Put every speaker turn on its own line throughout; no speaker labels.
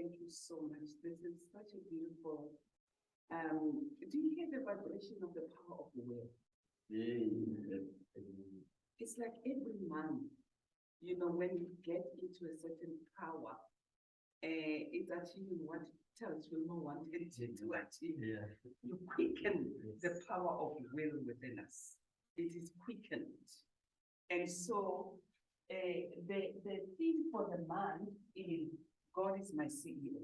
Thank you so much. This is such a beautiful. Do you hear the vibration of the power of the will? It's like every month, when you get into a certain power, it's achieving what tells you no one wanted to achieve.
Yeah.
You quicken the power of will within us. It is quickened. And so the theme for the month is God is my CEO,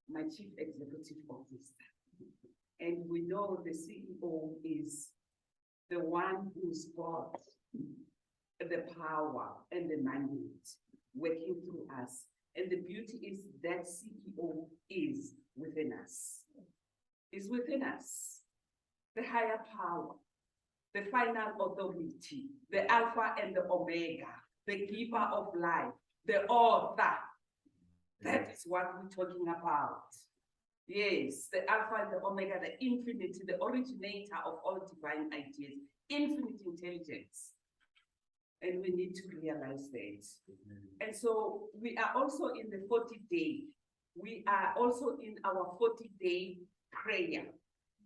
my Chief Executive Officer. And we know the CEO is the one who's got the power and the mandate working through us. And the beauty is that CEO is within us. Is within us. The higher power, the final authority, the Alpha and the Omega, the giver of life, the author. That is what we're talking about. Yes, the Alpha and the Omega, the infinity, the originator of all divine ideas, infinite intelligence. And we need to realize that. And so we are also in the 40-day. We are also in our 40-day prayer.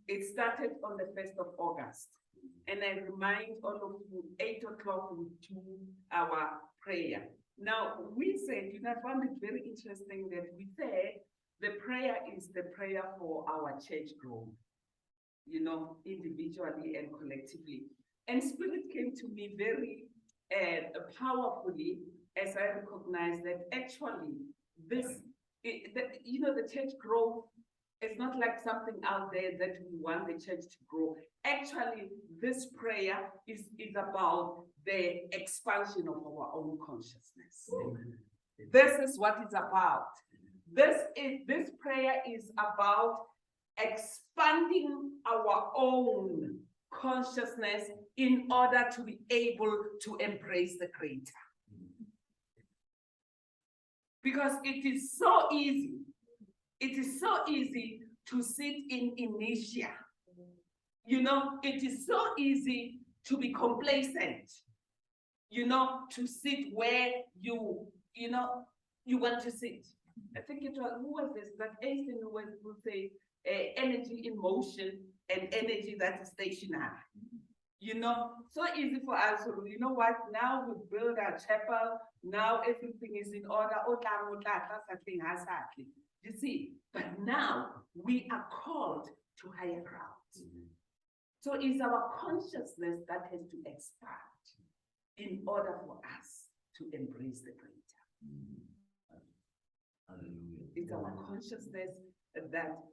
It started on the 1st of August. And I remind all of you, 8 o'clock we do our prayer. Now, we said, I found it very interesting that we said the prayer is the prayer for our church growth, individually and collectively. And Spirit came to me very powerfully as I recognize that actually the church growth is not like something out there that we want the church to grow. Actually, this prayer is about the expansion of our own consciousness. This is what it's about. This prayer is about expanding our own consciousness in order to be able to embrace the Creator. Because it is so easy to sit in inertia. It is so easy to be complacent, to sit where you want to sit. I think it was, who was this? That Einstein who say energy in motion and energy that is stationary. So easy for us. You know what? Now we build our chapel. Now everything is in order. You see, but now we are called to higher ground. So it's our consciousness that has to expand in order for us to embrace the Creator. It's our consciousness that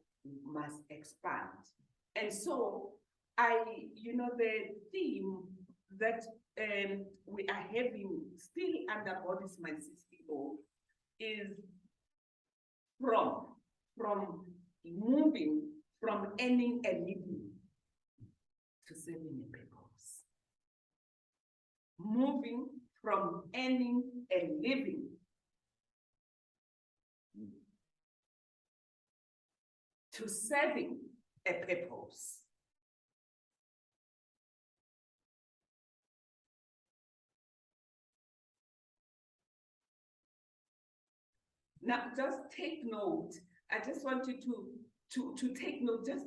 must expand. And so the theme that we are having still under God is my CEO is from moving from earning a living to serving a purpose. Moving from earning a living to serving a purpose. Now, just take note. I just want you to take note. Just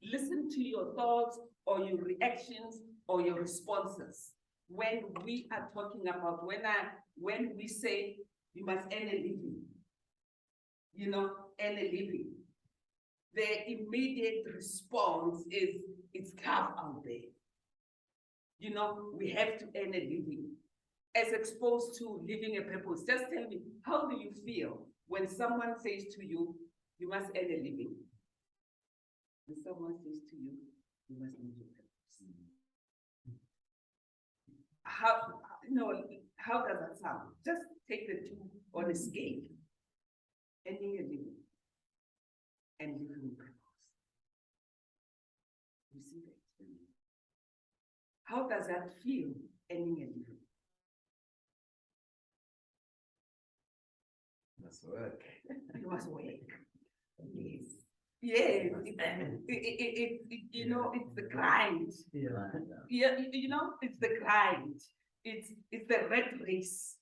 listen to your thoughts or your reactions or your responses when we are talking about when we say you must earn a living. Earn a living. The immediate response is it's tough out there. We have to earn a living. As opposed to living a purpose. Just tell me, how do you feel when someone says to you, you must earn a living? When someone says to you, you must live your purpose. How does that sound? Just take the two on a scale. Earning a living and living a purpose. You see that? How does that feel, earning a living?
Must work.
You must work. Yes. Yes. It's the grind. Yeah. It's the grind. It's the red race.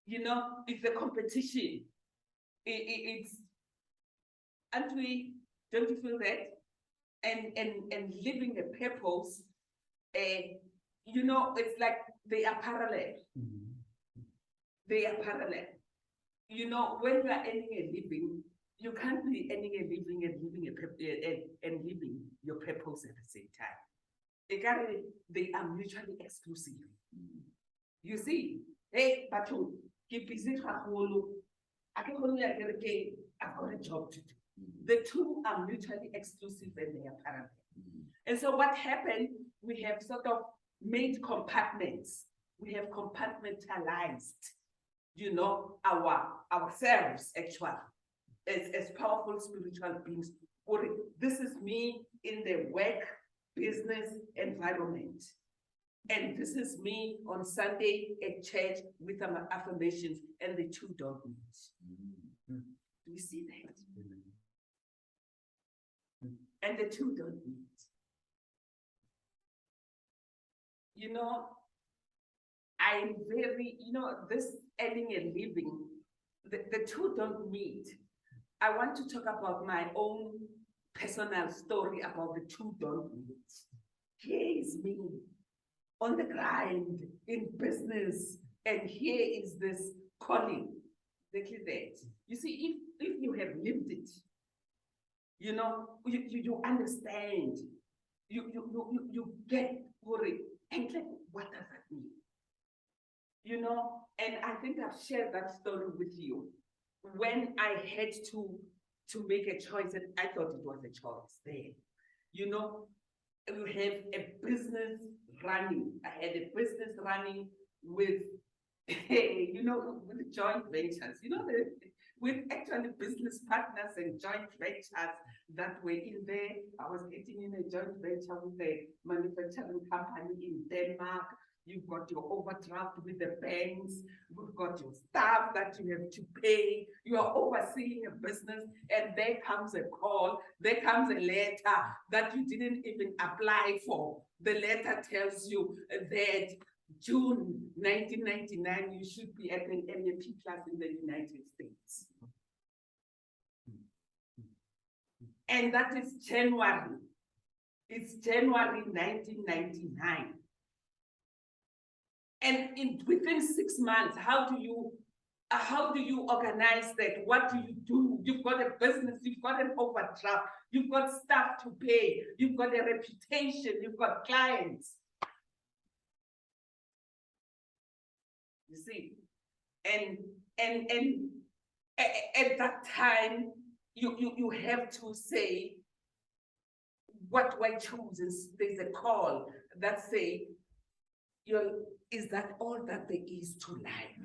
It's the competition. it's, aren't we, don't you feel that? And living a purpose, you know, it's like they are parallel. They are parallel. You know, when you are earning a living, you can't be earning a living and living your purpose at the same time. They are mutually exclusive. You see, hey, but keep busy. I've got a job to do. The two are mutually exclusive and they are parallel. And so what happened, we have sort of made compartments. We have compartmentalized, you know, ourselves actually as powerful spiritual beings. This is me in the work business environment. And this is me on Sunday at church with my affirmations, and the two don't meet. Do you see that? And the two don't meet. You know, I'm very, you know, this earning a living, the two don't meet. I want to talk about my own personal story about the two don't meet. Here is me on the grind in business, and here is this calling. Exactly that. You see, if you have lived it, you know, you understand, you get worried, and like, what does that mean? You know, and I think I've shared that story with you. When I had to make a choice, and I thought it was a choice there. You know, you have a business running. I had a business running with, you know, with joint ventures. You know, with actually business partners and joint ventures that were in there. I was getting in a joint venture with a manufacturing company in Denmark. You've got your overdraft with the banks. You've got your staff that you have to pay. You are overseeing a business, and there comes a call. There comes a letter that you didn't even apply for. The letter tells you that June 1999, you should be at an MAP class in the United States. And that is January. It's January 1999. And within 6 months, how do you organize that? What do you do? You've got a business, you've got an overdraft, you've got staff to pay, you've got a reputation, you've got clients. You see, and at that time, you have to say, what do I choose? There's a call that say, is that all that there is to life?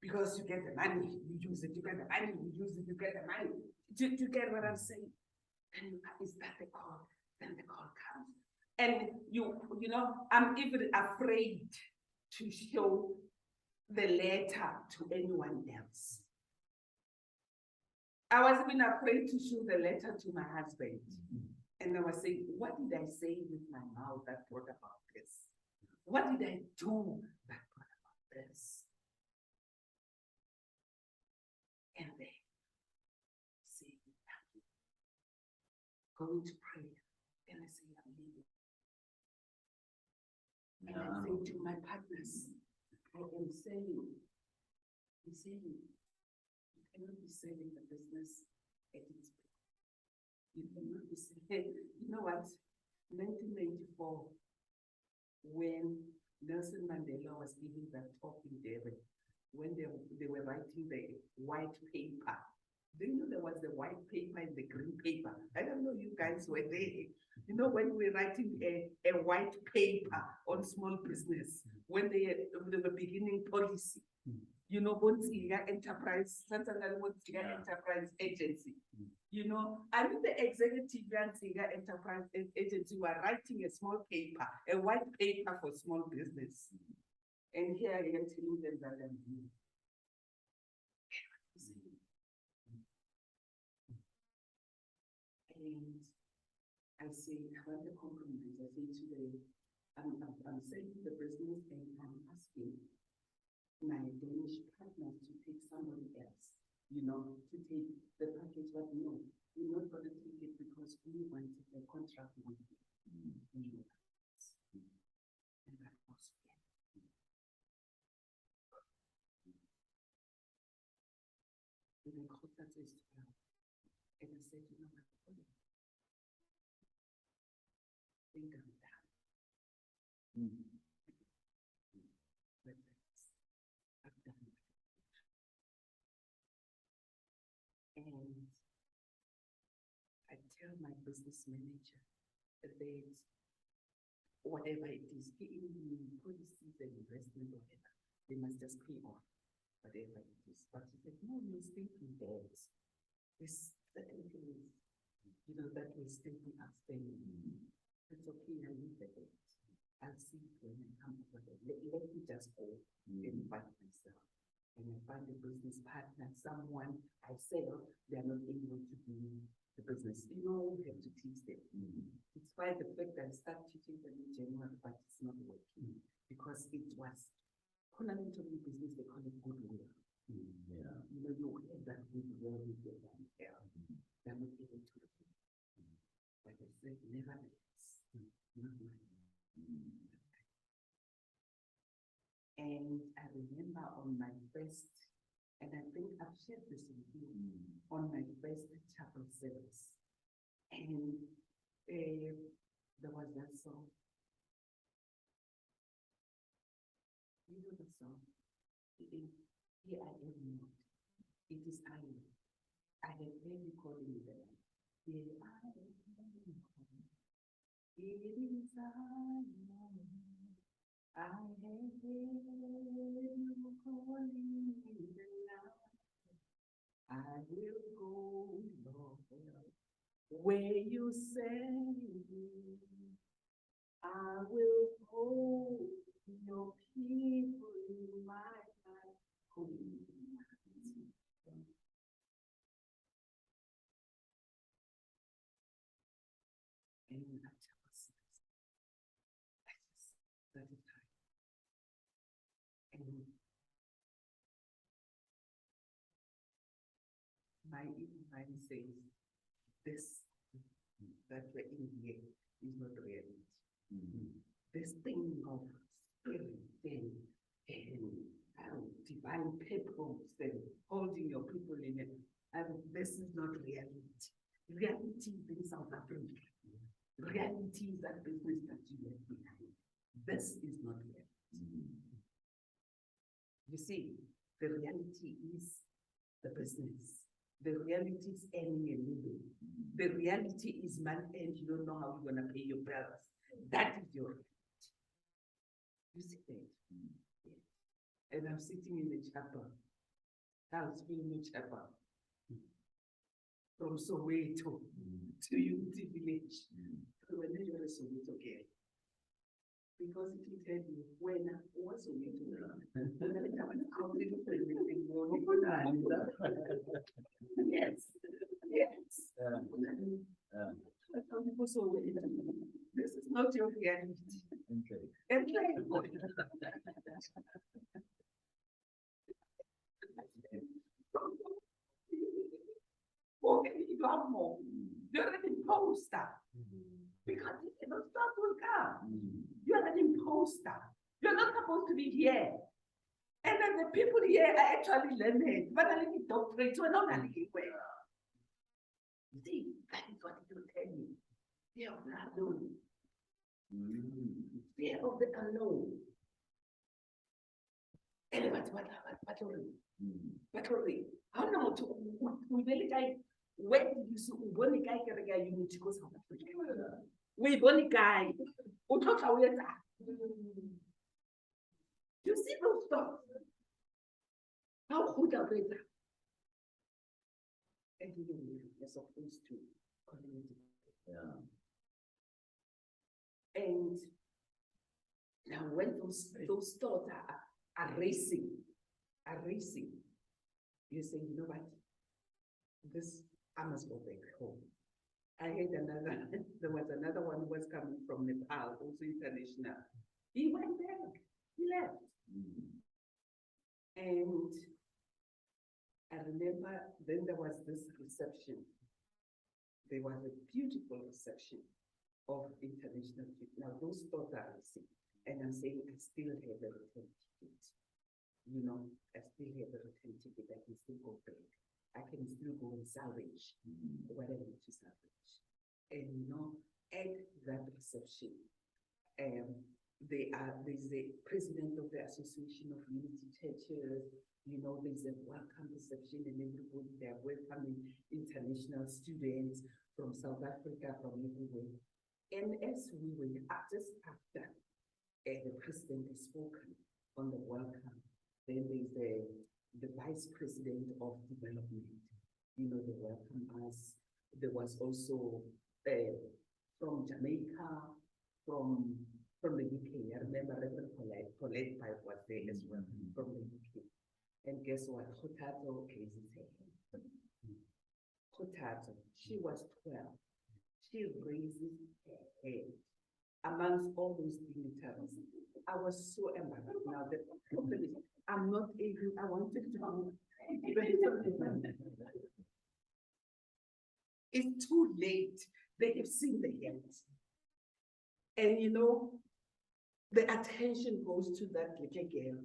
Because you get the money, you use it, you get the money, you use it, you get the money. Do you get what I'm saying? And is that the call? Then the call comes. And you know, I'm even afraid to show the letter to anyone else. I was even afraid to show the letter to my husband. And I was saying, what did I say with my mouth that brought about this? What did I do that brought about this? And then say, going to prayer, and I say, I'm leaving. And I say to my partners, I am saying, you cannot be selling the business at its peak. You cannot be selling, you know what? 1994, when Nelson Mandela was giving that talk in Durban, when they were writing the white paper. Do you know there was the white paper and the green paper? I don't know, you guys were there. You know, when we were writing a white paper on small business, when they were beginning policy, you know, Bonsiga Enterprise, Enterprise Agency. You know, I mean, the executive Bonsiga Enterprise Agency were writing a small paper, a white paper for small business. And here I am telling them that I'm here. And I say, I want to compromise. I say today, I'm selling the business and I'm asking my Danish partners to take somebody else take the package, but no, we're not going to take it because we wanted a contract with you. And that was it. And I called that as well. And I said, you know what? Think of that. But I've done it. And I tell my business manager that whatever it is, in policies and investment, whatever, they must just pay off whatever it is. But he said, no, you're still in debt. There's certain things, that will still be outstanding. It's okay, I leave the debt. I'll see it when I come over there. Let me just go and find myself. And I find a business partner, someone I sell, they're not able to do the business. We have to teach them. Despite the fact that I start teaching them in January, but it's not working because it was fundamentally business, they call it goodwill. You have that goodwill with your bank. They're not able to do it. Like I said, nevertheless, not mine. And I remember on my first, and I think I've shared this with you, on my first chapel service. And there was that song. You know the song? Here I am not. It is I. I have heard you calling me there. Here I am not. It is I. I have heard you calling me now. I will go, Lord, where you send me. I will hold your people in my life. And I just let it time. And my mind says, this that we're in here is not reality. This thing of spirit and divine purpose and holding your people in it, this is not reality. Reality is in South Africa. Reality is that business that you left behind. This is not reality. You see, the reality is the business. The reality is earning a living. The reality is month end, you don't know how you're going to pay your bills. That is your reality. You see that? Yes. And I'm sitting in the chapel. I was in the chapel. From Soweto to Unity Village. When they were Soweto again. Because it will tell you when I was Soweto. Yes. Yes. Some people so this is not your reality. Okay. More. You're an imposter. Because if the stuff will come, you're an imposter. You're not supposed to be here. And then the people here are actually learning, but I need doctorate, so I don't know anywhere. See, that is what it will tell you. Fear of the unknown. Fear of the unknown. And battery. How now to we really like when you see one guy you need to go South Africa. We one guy who talks about that. You see those stuff. How good are they? And you're supposed to community. And now when those thoughts are racing, you say, you know what? I must go back home. I had there was another one who was coming from Nepal, also international. He went back, he left. And I remember then there was this reception. There was a beautiful reception of international trip. Now those thoughts are missing. And I'm saying I still have a return ticket. You know, I still have a return ticket. I can still go back. I can still go and salvage what I need to salvage. And you know, at that reception, there's a president of the Association of Unity Churches. You know, there's a welcome reception and everybody, they're welcoming international students from South Africa, from everywhere. And as we were just after the president has spoken on the welcome, then there's the vice president of development. You know, they welcome us. There was also from Jamaica, from the UK. I remember Reverend Paulette Pipe was there as well, from the UK. And guess what? Khotato raises her hand. Khotato, she was 12. She raises her hand amongst all those dignitaries. I was so embarrassed. Now the problem is, I'm not able, I wanted to go. It's too late. They have seen the hands. And you know, the attention goes to that little girl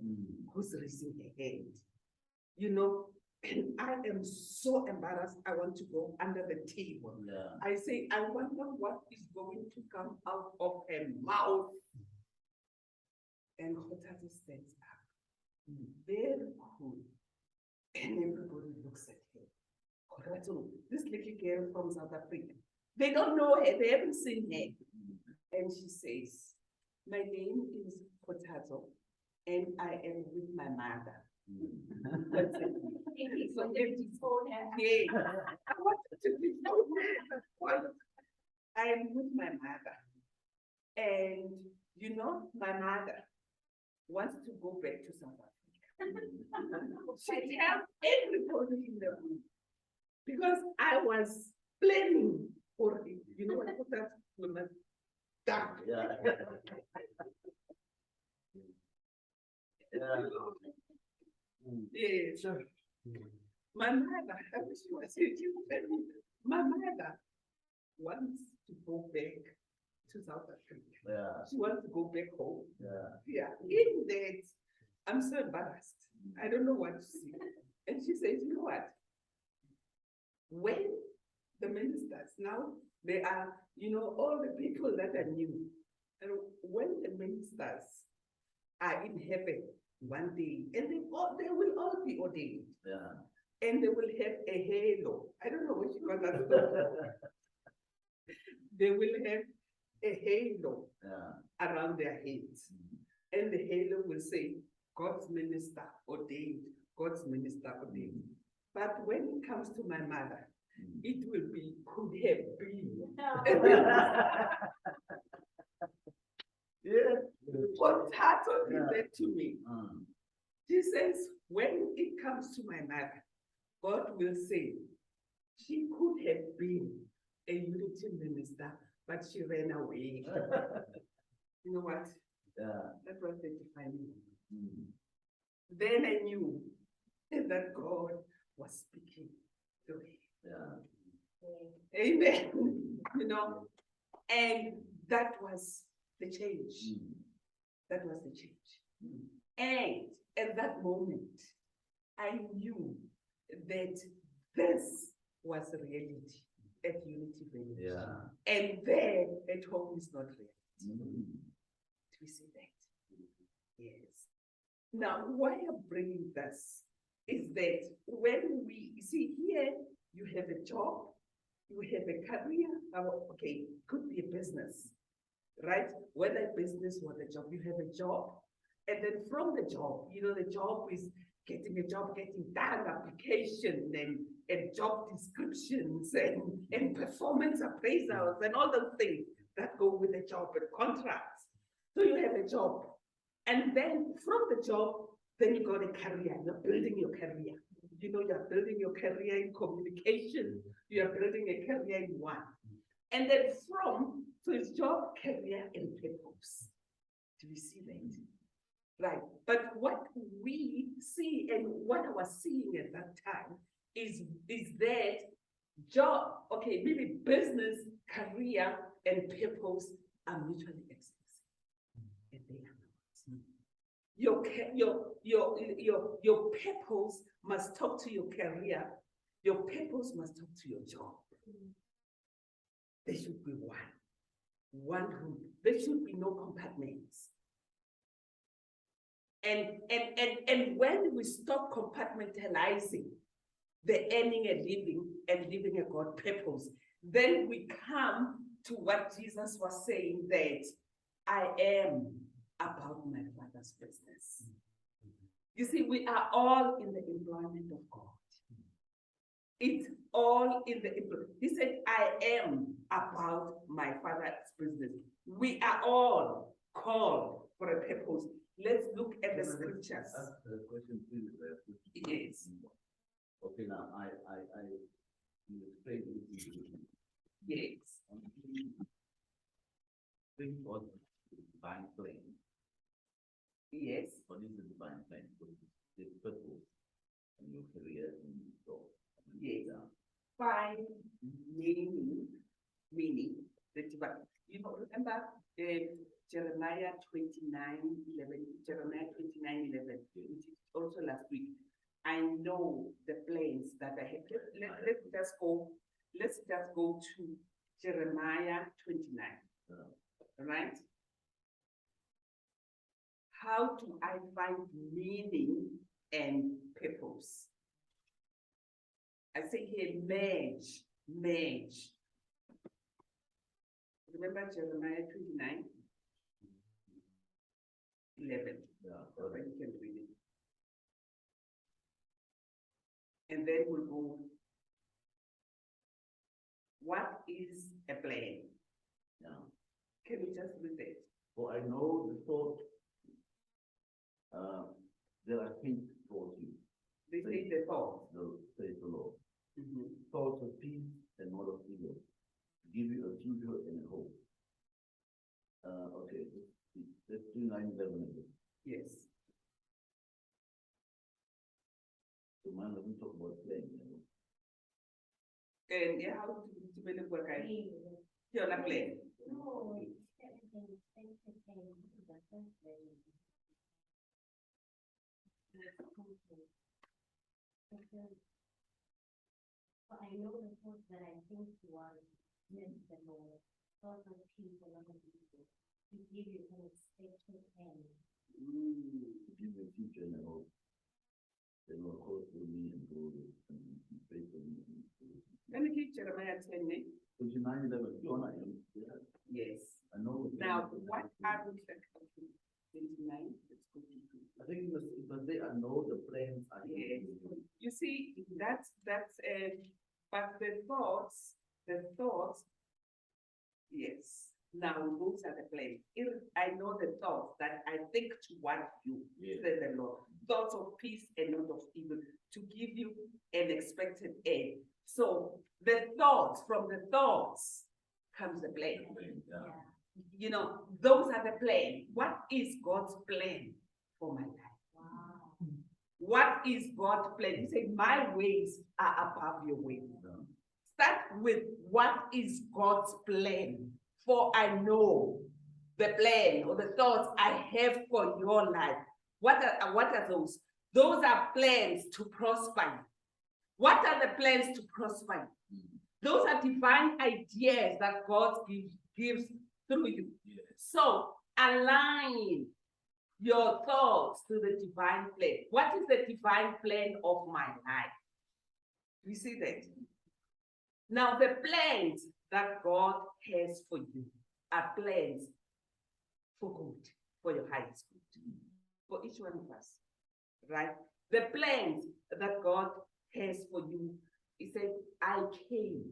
who's raising her hand. You know, and I am so embarrassed. I want to go under the table.
Yeah.
I say, I wonder what is going to come out of her mouth. And Khotato stands up. Very cool. And everybody looks at her. Khotato, this little girl from South Africa. They don't know her, they haven't seen her. And she says, my name is Khotato, and I am with my mother. That's it. So yeah, I wanted to be told that. I am with my mother. And you know, my mother wants to go back to South Africa. She tells everybody in the room. Because I was planning for it. You know what that woman done?
Yeah. Yeah.
Yeah, sure. My mother, I wish you was here to my mother wants to go back to South Africa.
Yeah.
She wants to go back home.
Yeah.
Yeah. In that, I'm so embarrassed. I don't know what to say. And she says, you know what? When the ministers, now they are, you know, all the people that are new. And when the ministers are in heaven one day, and they will all be ordained.
Yeah.
And they will have a halo. I don't know what you call that. They will have a halo around their heads. And the halo will say, God's minister ordained, God's minister ordained. But when it comes to my mother, it will be, could have been.
Yeah.
What Tato did that to me. She says, when it comes to my mother, God will say, she could have been a unity minister, but she ran away. You know what?
Yeah.
That was the defining. Then I knew that God was speaking to me.
Yeah.
Amen. You know, and that was the change. That was the change. And at that moment, I knew that this was reality at Unity Village.
Yeah.
And there at home is not reality. Do we see that? Yes. Now, why I'm bringing this is that when we see here, you have a job, you have a career, okay, could be a business, right? Whether a business or a job, you have a job. And then from the job, you know, the job is getting a job, getting done, application and job descriptions and performance appraisals and all those things that go with a job and contracts. So you have a job. And then from the job, then you got a career, you're building your career. You know, you're building your career in communication, you're building a career in one. And then so it's job, career, and purpose. Do we see that? Right. But what we see and what I was seeing at that time is that job, okay, maybe business, career, and purpose are mutually exclusive. And they are not. Your purpose must talk to your career. Your purpose must talk to your job. There should be one room. There should be no compartments. And when we stop compartmentalizing the earning a living and living a God purpose, then we come to what Jesus was saying, that I am about my Father's business. You see, we are all in the employment of God. It's all in the employment. He said, I am about my Father's business. We are all called for a purpose. Let's look at the scriptures.
Ask the question, please.
Yes.
Okay, now you explain it.
Yes.
Think what the divine plan.
Yes.
What is the divine plan? The purpose and your career and your job.
Yes. Five meaning the divine. You know, remember Jeremiah 29:11, Jeremiah 29:11, which is also last week. I know the plans that I have. Let's just go to Jeremiah 29. Right? How do I find meaning and purpose? I say here, merge. Remember Jeremiah 29:11.
Yeah,
Okay, you can read it. And then we'll go, what is a plan?
yeah.
Can we just read it?
For I know the thought that I think towards you,
They say the thought.
says the Lord.
Mhm.
Thoughts of peace and not of evil, give you a future and a hope. Okay, let's do 9:11.
Yes.
So man, let me talk about playing.
And yeah, how to make it work? You're not playing.
But I know the thoughts that I think towards men the Lord, thoughts of peace and love of people, to give you an expected end.
Give you a future and a hope. They will call for me and go and pray for me.
Let me keep Jeremiah 10.
9:11. You are not.
Yes.
I know.
Now, what are we talking 29? Let's go to 2.
I think it must say I know the plans I have.
Yes. You see, that's but the thoughts, yes. Now those are the plans. I know the thoughts that I think toward you,
Yes.
said the Lord. Thoughts of peace and not of evil, to give you an expected end. So from the thoughts comes the plan.
Yeah.
You know, those are the plan. What is God's plan for my life?
Wow.
What is God's plan? He said, my ways are above your ways.
Yeah.
Start with what is God's plan? For I know the plan or the thoughts I have for your life. What are those? Those are plans to prosper you. What are the plans to prosper you? Those are divine ideas that God gives through you.
Yes.
So align your thoughts to the divine plan. What is the divine plan of my life? You see that? Now, the plans that God has for you are plans for good, for your highest good, for each one of us, right? The plans that God has for you, he said, I came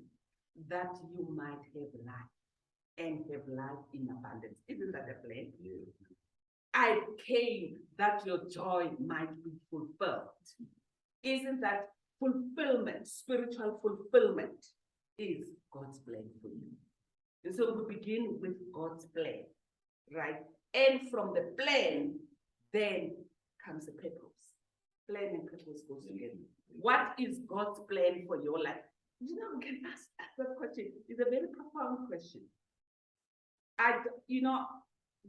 that you might have life and have life in abundance. Isn't that a plan?
Yes.
I came that your joy might be fulfilled. Isn't that fulfillment, spiritual fulfillment is God's plan for you? And so we begin with God's plan, right? And from the plan, then comes the purpose. plan and purpose goes together. What is God's plan for your life? You know, we can ask that question. It's a very profound question.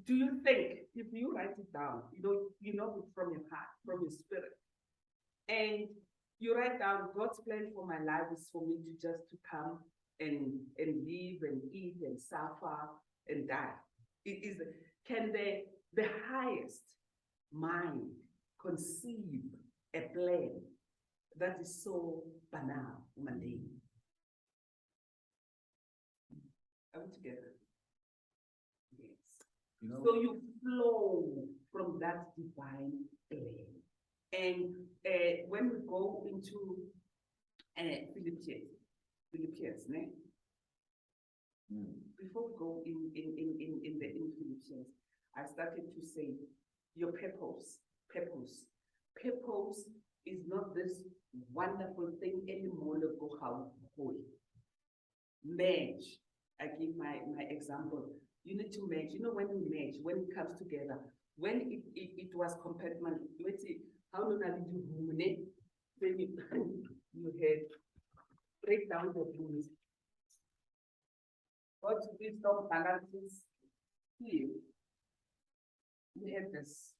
Do you think if you write it down, you know it from your heart, from your spirit, and you write down God's plan for my life is for me to just to come and live and eat and suffer and die. Can the highest mind conceive a plan that is so banal, mundane? Are we together? Yes. So you flow from that divine plan. And when we go into Philippians, ne? Before we go in Philippians, I started to say your purpose is not this wonderful thing anymore. Go how merge. I give my example. You need to merge. You know, when we merge, when it comes together, when it was compartment, let's see, how long did you ruminate? Then you had break down the rules. God's wisdom balances here. We have this.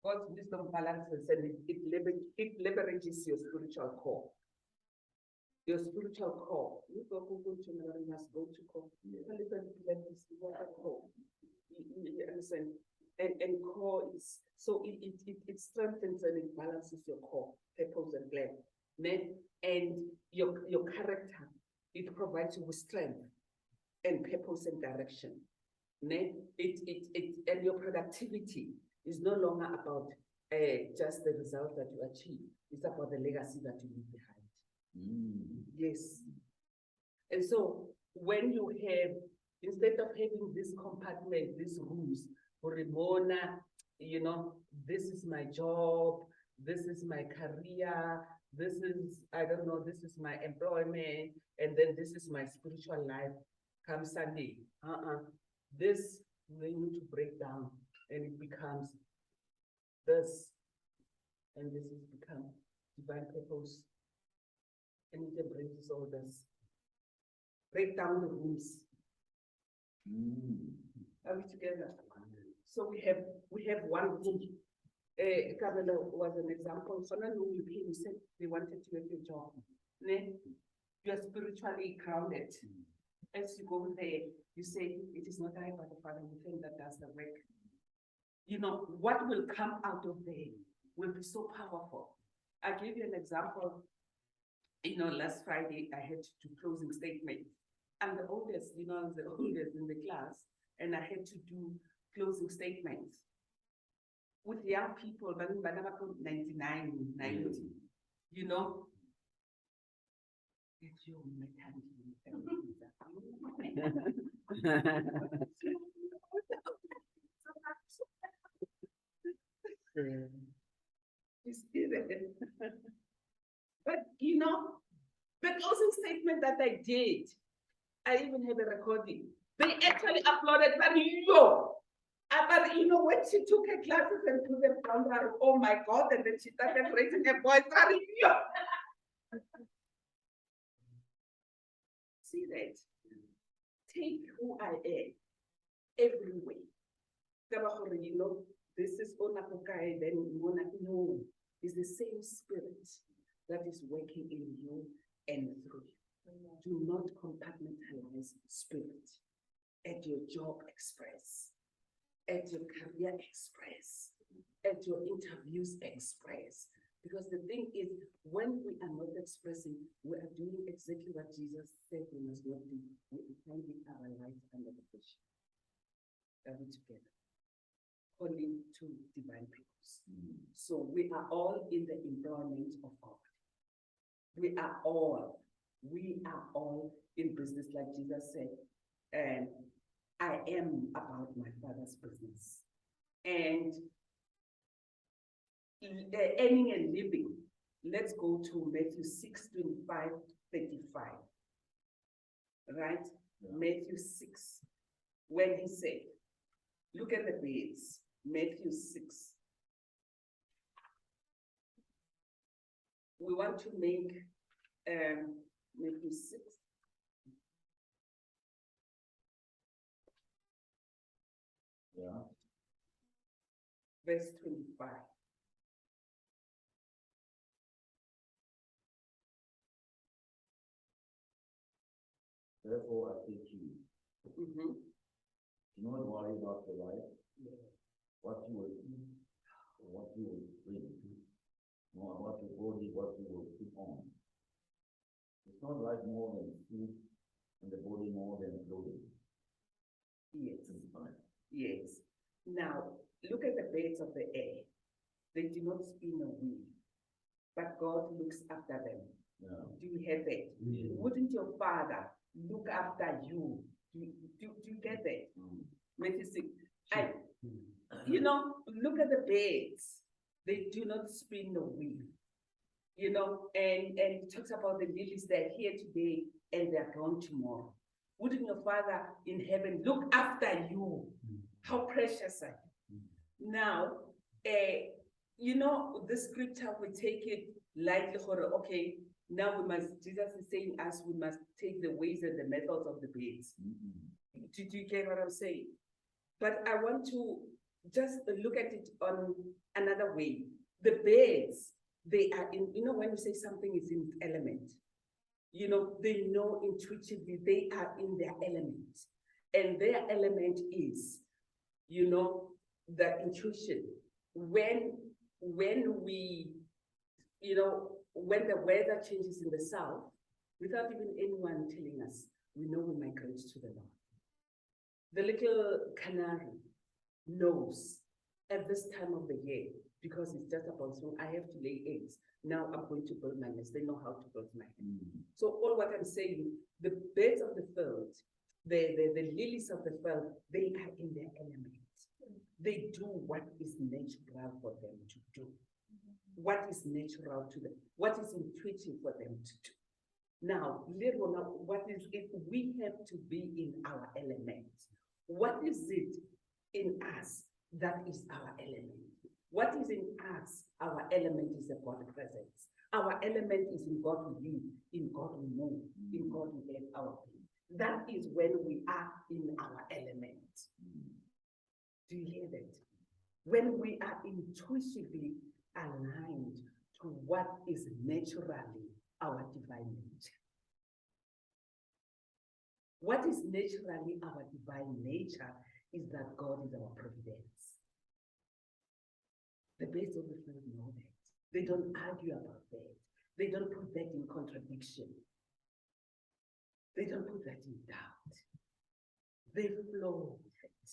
God's wisdom balances and it leverages your spiritual core. Your spiritual core. You go to go to core. You understand? And core is so it strengthens and it balances your core, purpose and plan. And your character, it provides you with strength and purpose and direction. And your productivity is no longer about just the result that you achieve. It's about the legacy that you leave behind. Yes. And so when you have, instead of having this compartment, these rooms, for Ramona, this is my job, this is my career, this is, I don't know, this is my employment, and then this is my spiritual life. Come Sunday, this we need to break down, and it becomes this, and this has become divine purpose, and it embraces all this. Break down the rooms. Are we together? So we have one room. Kabela was an example. Someone who you came said they wanted to have a job. You are spiritually grounded. As you go there, you say, it is not I, but the Father within that does the work. What will come out of there will be so powerful. I give you an example. Last Friday, I had to do closing statement. I'm the oldest, I was the oldest in the class, and I had to do closing statements. With young people, 99, 90, It's your But the closing statement that I did, I even have a recording. They actually applauded, but when she took her glasses and put them down, oh my God, and then she started raising her voice, See that? Take who I am every way. This is Onapokai, then no, it's the same spirit that is working in you and through you. Do not compartmentalize spirit. At your job, express. At your career, express. At your interviews, express. Because the thing is, when we are not expressing, we are doing exactly what Jesus said we must not do. We are finding our life under the pressure. Are we together? Calling to divine purpose. So we are all in the employment of God. We are all in business, like Jesus said, and I am about my Father's business. And earning and living. Let's go to Matthew 6:25-35. Right? Yeah. Matthew 6, when he said, look at the words, Matthew 6. we want to make, maybe 6.
Yeah.
Verse 25.
Therefore, I say to you,
Mhm.
do not worry about your life, what you will eat, or what you will drink, nor about your body, what you will put on. It's not life more than food, and the body more than clothing.
Yes.
Fine.
Yes. Now, look at the birds of the air. They do not spin a wheel, but God looks after them.
Yeah.
Do you have that?
Yeah.
Wouldn't your father look after you? Do you get that? Matthew 6. And, you know, look at the birds. They do not spin a wheel. You know, and it talks about the lilies that are here today and they're gone tomorrow. Wouldn't your father in heaven look after you? How precious are you? Now, you know, the scripture, we take it lightly, okay, now we must, Jesus is saying us, we must take the ways and the methods of the birds. Do you get what I'm saying? But I want to just look at it on another way. The birds, they are in, you know, when you say something is in element, you know, they know intuitively they are in their element. And their element is, you know, the intuition. When we, you know, when the weather changes in the south, without even anyone telling us, we know we migrate to the north. The little canary knows at this time of the year, because it's just about, so I have to lay eggs. Now I'm going to build my nest. They know how to build my nest. So all what I'm saying, the birds of the field, the lilies of the field, they are in their element. They do what is natural for them to do. What is natural to them? What is intuitive for them to do? Now, what is it? We have to be in our element. What is it in us that is our element? What is in us? Our element is the God presence. Our element is in God we live, in God we move, in God we have our being. That is when we are in our element. Do you hear that? When we are intuitively aligned to what is naturally our divine nature. What is naturally our divine nature is that God is our providence. The birds of the field know that. They don't argue about that. They don't put that in contradiction. They don't put that in doubt. They flow with it.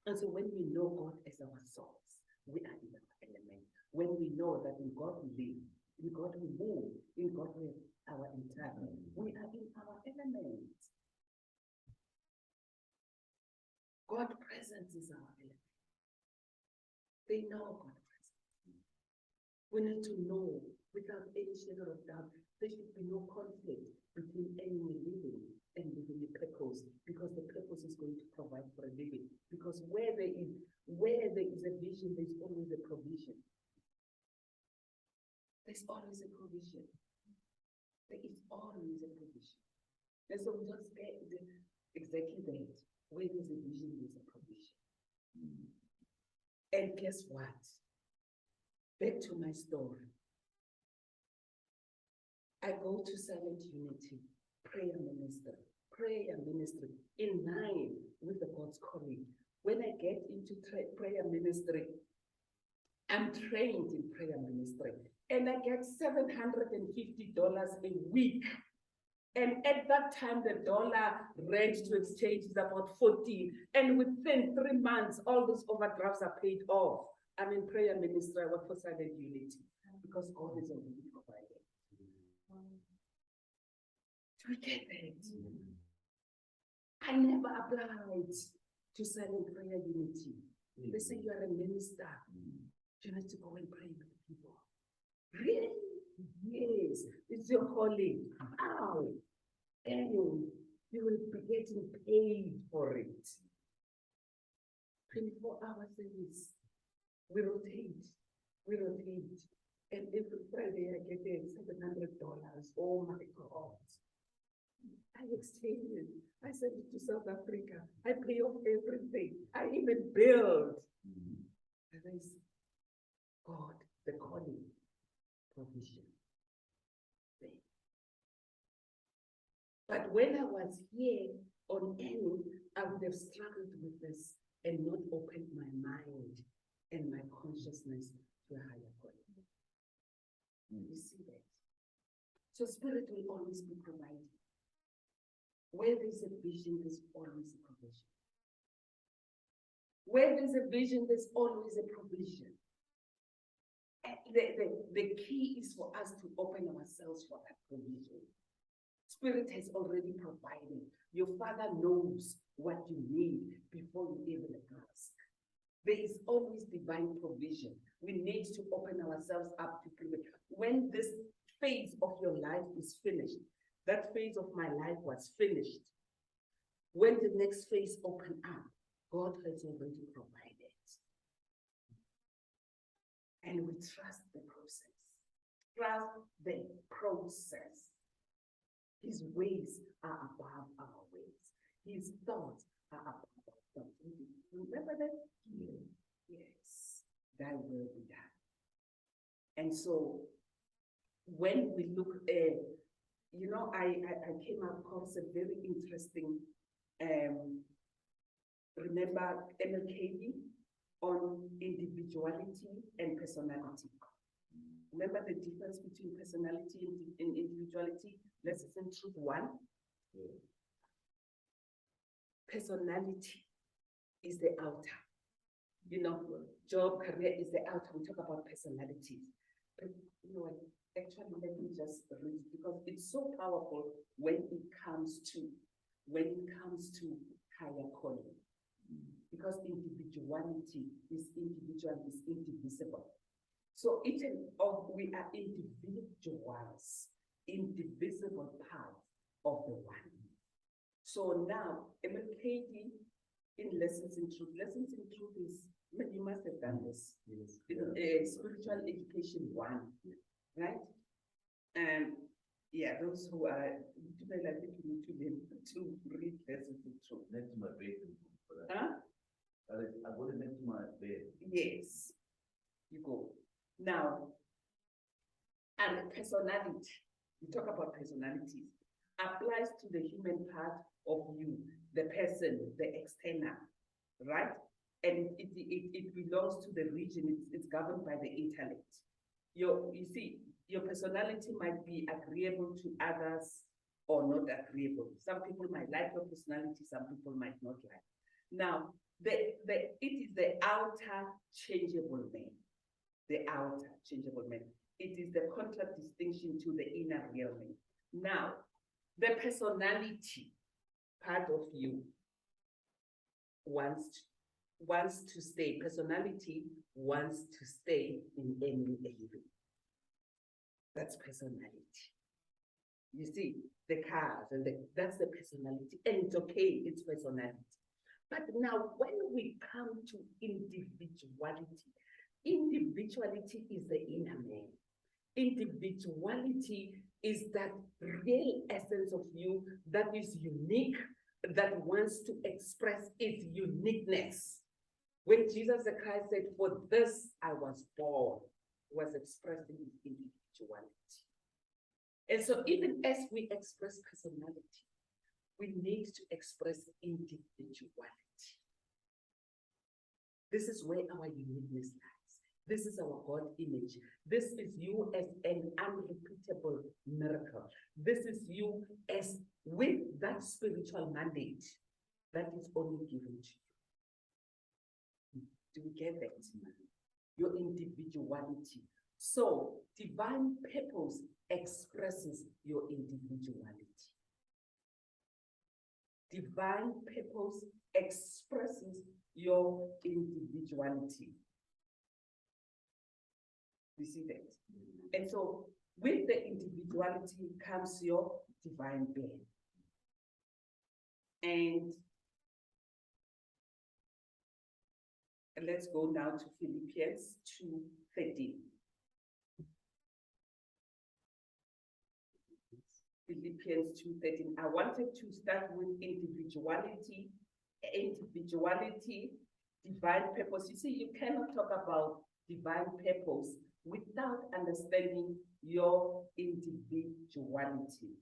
And so when we know God as our source, we are in our element. When we know that in God we live, in God we move, in God we have our entire, we are in our element. God's presence is our element. They know God's presence. We need to know without any shadow of doubt, there should be no conflict between any living and living the purpose, because the purpose is going to provide for a living. Because where there is a vision, there's always a provision. There's always a provision. There is always a provision. And so we just get exactly that. Where there's a vision, there's a provision. And guess what? Back to my story. I go to Silent Unity, prayer ministry in line with the God's calling. When I get into prayer ministry, I'm trained in prayer ministry, and I get $750 a week. And at that time, the dollar rate to exchange is about 14. And within 3 months, all those overdrafts are paid off. I'm in prayer ministry, I work for Silent Unity, because God is already provided. Do we get that? I never applied to Silent Prayer Unity. They say you are a minister. You need to go and pray with people. Really? Yes, it's your calling. Wow. And you will be getting paid for it. 24 hours service. We rotate. And every Friday I get $700. Oh my God. I exchange it. I send it to South Africa. I pay off everything. I even build. And I say, God, the calling, provision. There. But when I was here on Enu, I would have struggled with this and not opened my mind and my consciousness to a higher calling. You see that? So spirit will always be provided. Where there's a vision, there's always a provision. Where there's a vision, there's always a provision. And the key is for us to open ourselves for that provision. Spirit has already provided. Your Father knows what you need before you even ask. There is always divine provision. We need to open ourselves up to provision. When this phase of your life is finished, that phase of my life was finished. When the next phase open up, God has already provided. And we trust the process. Trust the process. His ways are above our ways. His thoughts are above our thoughts. Remember that? Yes. Thy will be done. And so when we look at, you know, I came across a very interesting, remember MLKV on individuality and personality. Remember the difference between personality and individuality? Lessons in Truth 1. Personality is the outer. You know, job, career is the outer. We talk about personalities. But you know what? Actually, let me just read because it's so powerful when it comes to higher calling. Because individuality is individual, is indivisible. So each of we are individuals, indivisible part of the one. So now, MLKD in Lessons in Truth. Lessons in Truth is, you must have done this. Yes. Spiritual Education 1, right? And yeah, those who are, I think you need to learn to read Lessons in Truth.
Next to my bed.
Huh?
I got it next to my bed.
Yes, you go. Now, and personality, we talk about personalities, applies to the human part of you, the person, the external, right? And it belongs to the region, it's governed by the intellect. You see, your personality might be agreeable to others or not agreeable. Some people might like your personality, some people might not like. Now, it is the outer changeable man. The outer changeable man. It is the contradistinction to the inner real man. Now, the personality part of you wants to stay. Personality wants to stay in any behavior. That's personality. You see, the cars and that's the personality, and it's okay, it's personality. But now when we come to individuality, individuality is the inner man. Individuality is that real essence of you that is unique, that wants to express its uniqueness. When Jesus the Christ said, "For this I was born," was expressing his individuality. And so even as we express personality, we need to express individuality. This is where our uniqueness lies. This is our God image. This is you as an unrepeatable miracle. This is you as with that spiritual mandate that is only given to you. Do we get that? Your individuality. So divine purpose expresses your individuality. Divine purpose expresses your individuality. You see that? And so with the individuality comes your divine being. And let's go now to Philippians 2:13. Philippians 2:13. I wanted to start with individuality, divine purpose. You see, you cannot talk about divine purpose without understanding your individuality.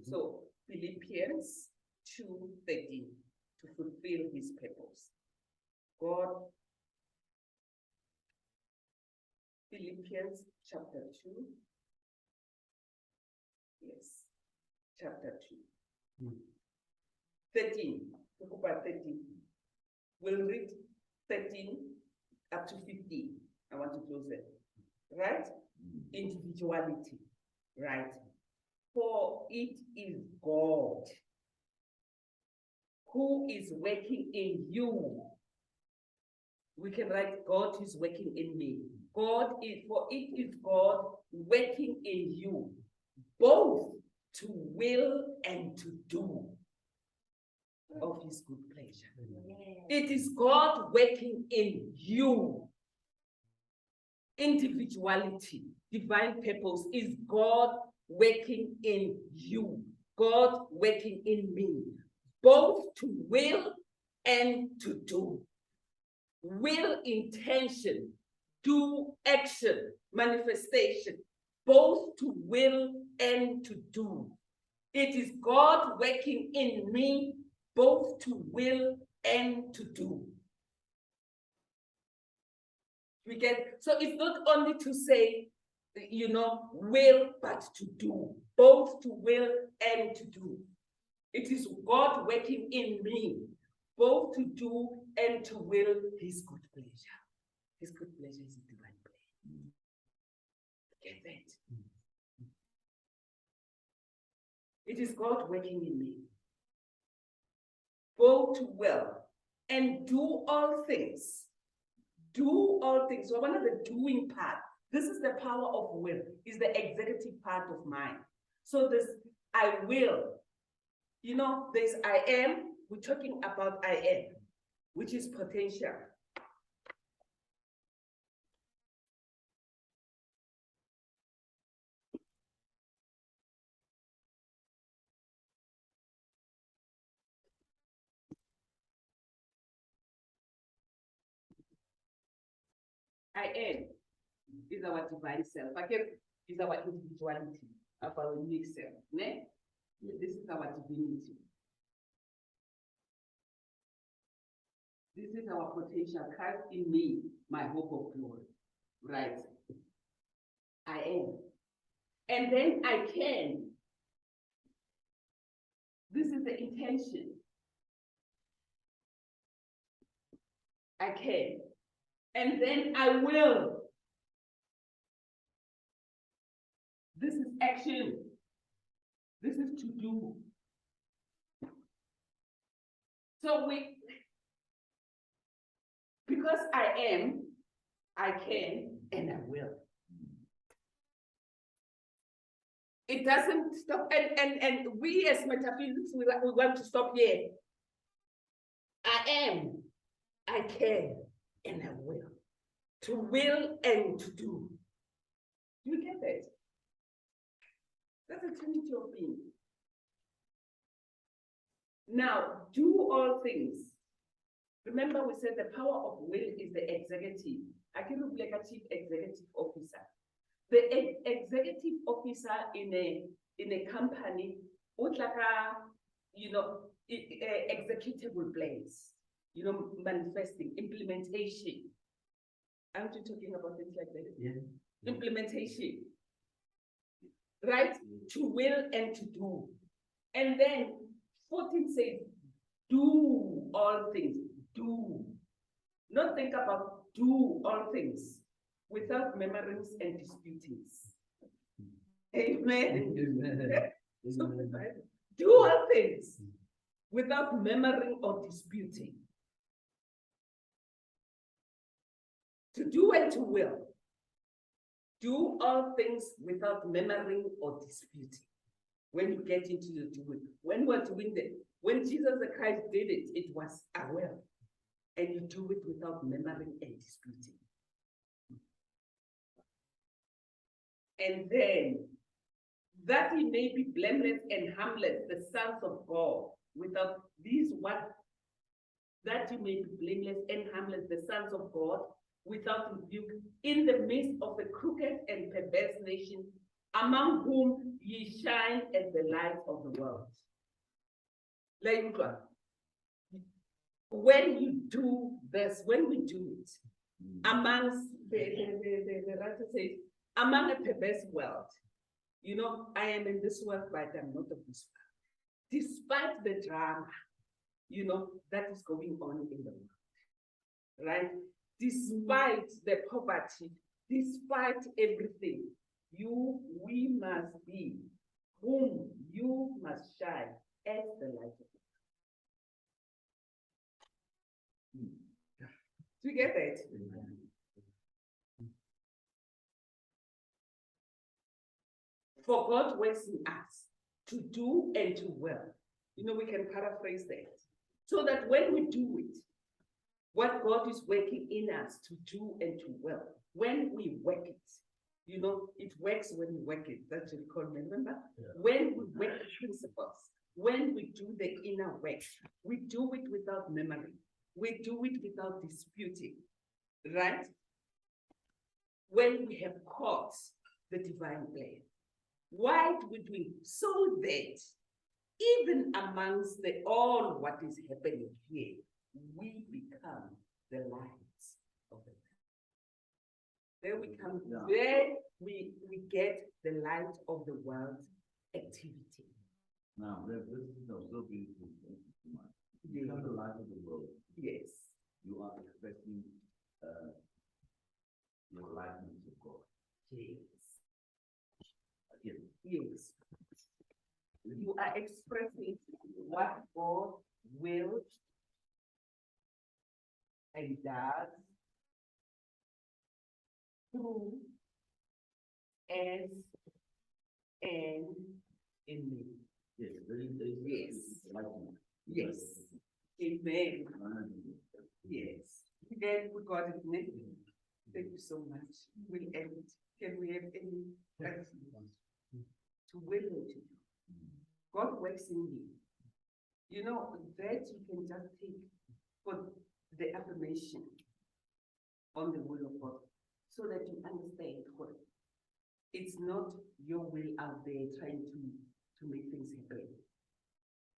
So Philippians 2:13, to fulfill his purpose. God, Philippians chapter 2. Yes, chapter 2. 13, talk about 13. We'll read 13 up to 15. I want to close it. Right? Individuality. Right? For it is God who is working in you. We can write, God is working in me. For it is God working in you, both to will and to do of his good pleasure. It is God working in you. Individuality, divine purpose is God working in you, God working in me, both to will and to do. Will, intention, do, action, manifestation, both to will and to do. It is God working in me, both to will and to do. We get, so it's not only to say, will, but to do, both to will and to do. It is God working in me, both to do and to will his good pleasure. His good pleasure is a divine pleasure. Get that? It is God working in me, both to will and do all things. Do all things. So one of the doing part, this is the power of will, is the executive part of mind. So this I will, there's I am, we're talking about I am, which is potential. I am is our divine self. Again, is our individuality, of our unique self. Ne? This is our divinity. This is our potential. Christ in me, my hope of glory. Right? I am. And then I can. This is the intention. I can. And then I will. This is action. This is to do. So because I am, I can, and I will. It doesn't stop, and we as metaphysics, we want to stop here. I am, I can, and I will. To will and to do. Do you get that? That's a trinity of being. Now, do all things. Remember, we said the power of will is the executive. I can look like a chief executive officer. The executive officer in a company would like executable plans, manifesting, implementation. Aren't you talking about things like that?
Yeah.
Implementation. Right? To will and to do. And then 14 says, do all things. Do. Not think about do all things without murmurings and disputings. Amen. So, do all things without murmuring or disputing. To do and to will. Do all things without murmuring or disputing. When you get into the doing, when we're doing that, when Jesus the Christ did it, it was a will. and you do it without murmuring and disputing. And then, that he may be blameless and harmless, the sons of God, without these what? That you may be blameless and harmless, the sons of God, without rebuke, in the midst of a crooked and perverse nation, among whom ye shine as the light of the world. Like, when you do this, when we do it, amongst the writer says, among a perverse world, you know, I am in this world, but I'm not of this world. Despite the drama, you know, that is going on in the world, right? Despite the poverty, despite everything, we must be whom you must shine as the light of the world. Do you get that? For God works in us to do and to will. You know, we can paraphrase that. So that when we do it, what God is working in us to do and to will, when we work it, you know, it works when we work it. That's what we call, remember? Yeah. When we work the principles, when we do the inner work, we do it without memory. We do it without disputing, right? When we have caught the divine plan. Why do we do it? So that even amongst all what is happening here, we become the lights of the world. There we come, there we get the light of the world activity.
Now, this is so beautiful. You
Yeah.
become the light of the world.
Yes.
You are expressing your likeness of God.
Yes.
Again,
Yes. You are expressing what God will and does through as and in me.
yes,
Yes.
likeness.
Yes. Amen. Yes. Again, we got it, Nick. Thank you so much. We'll end. Can we have any questions? To will and to do. God works in you. You know, that you can just take for the affirmation on the will of God, so that you understand what it's not your will out there trying to make things happen,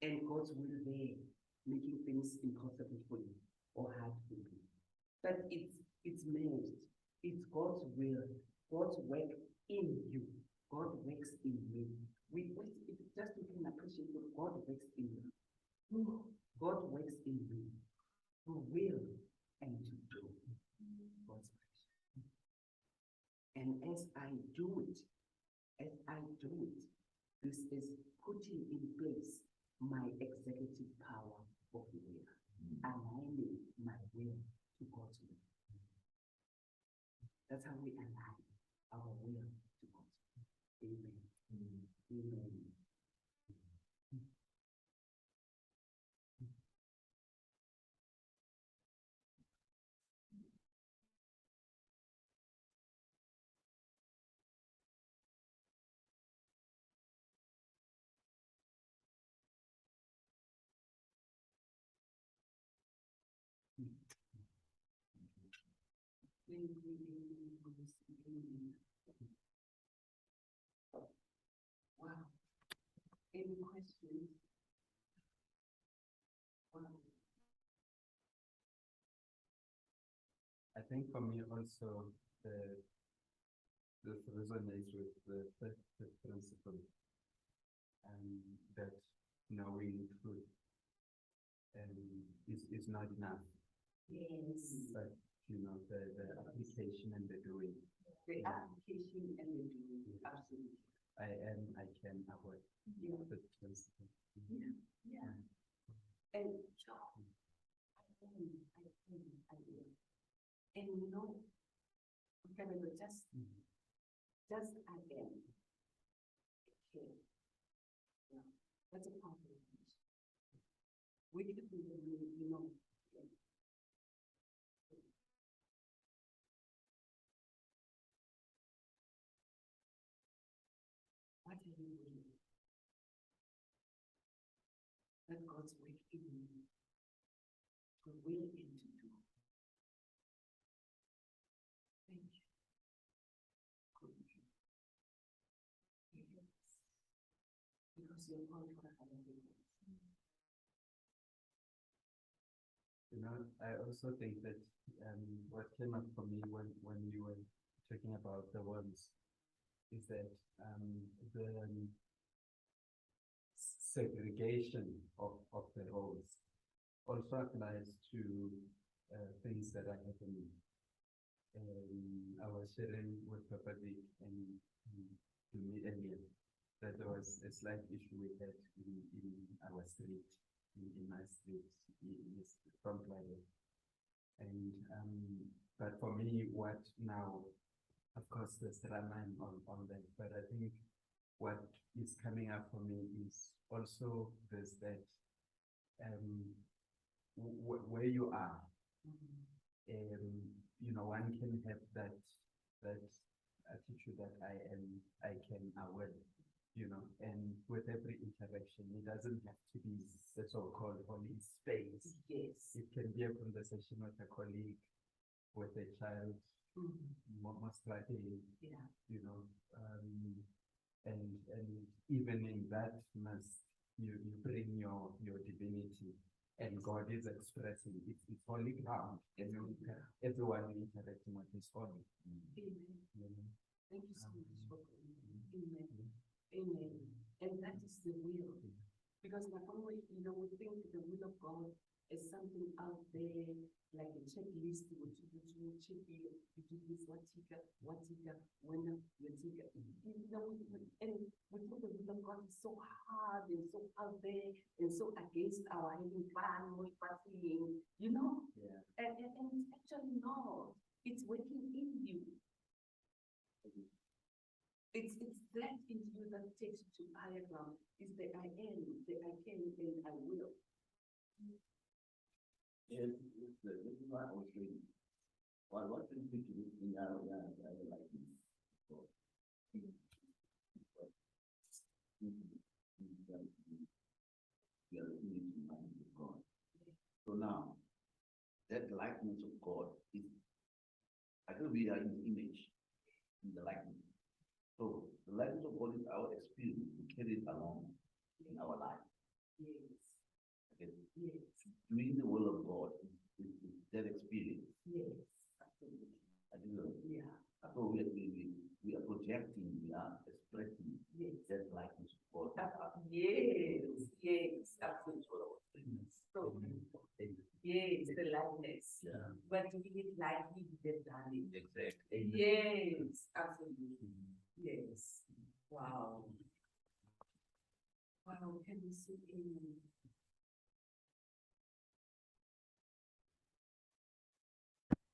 and God's will there making things impossible for you or hard for you. But it's managed. It's God's will, God's work in you. God works in you. It's just we can appreciate what God works in you. God works in you to will and to do God's will. And as I do it, this is putting in place my executive power of the will, aligning my will to God's will. That's how we align our will to God's will. Amen. Amen. Wow. Any questions? Wow.
I think for me also, this resonates with the fifth principle, that knowing truth is not enough,
Yes.
but the application and the doing.
The application and the doing, absolutely.
I can avoid
Yeah.
the principle.
Yeah. Yeah. And I will. And you know, remember, just I am. Okay. Yeah. That's a powerful. We could be, you know, you will. Let God's work in you to will and to do. Thank you. Good. Yes. Because you're called for other people.
You know, I also think that what came up for me when you were talking about the worms is that the segregation of the roles also applies to things that are happening. I was sharing with Papa Vic and to me earlier that there was a slight issue we had in our street, in my street, is from Friday. And but for me, what now, of course, there's Raman on that, but I think what is coming up for me is also there's that where you are, you know, one can have that attitude that I can, I will, you know, and with every interaction, it doesn't have to be the so-called holy space.
Yes.
It can be a conversation with a colleague, with a child, most likely,
Yeah.
you know, and even in that must you bring your divinity, and God is expressing it's holy ground, and everyone interacting with is holy.
Amen.
You know?
Thank you so much for coming. Amen. Amen. And that is the will. Because not only, you know, we think the will of God is something out there, like a checklist, what you do, you check it, you do this, what you got, when you got. You know, and we think the will of God is so hard and so out there and so against our having fun, more feeling, you know?
Yeah.
And it's actually not. It's working in you. It's that in you that takes you to higher ground. It's the I am, the I can, and I will.
Yes, this is what I was reading. Well, what things we do in our lives, I would like this. We are looking into the mind of God. So now, that likeness of God is, I think we are in the image, in the likeness. So the likeness of God is our experience, we carry it along in our life.
Yes.
Okay?
Yes.
Doing the will of God is that experience.
Yes. Absolutely.
I think
Yeah.
so we are projecting, we are expressing
Yes.
that likeness of God.
Yes. Yes. Absolutely. So, yes, the likeness.
Yeah.
But to be it like he did done it.
Exactly.
Yes. Absolutely. Yes. Wow. Wow. Can you see in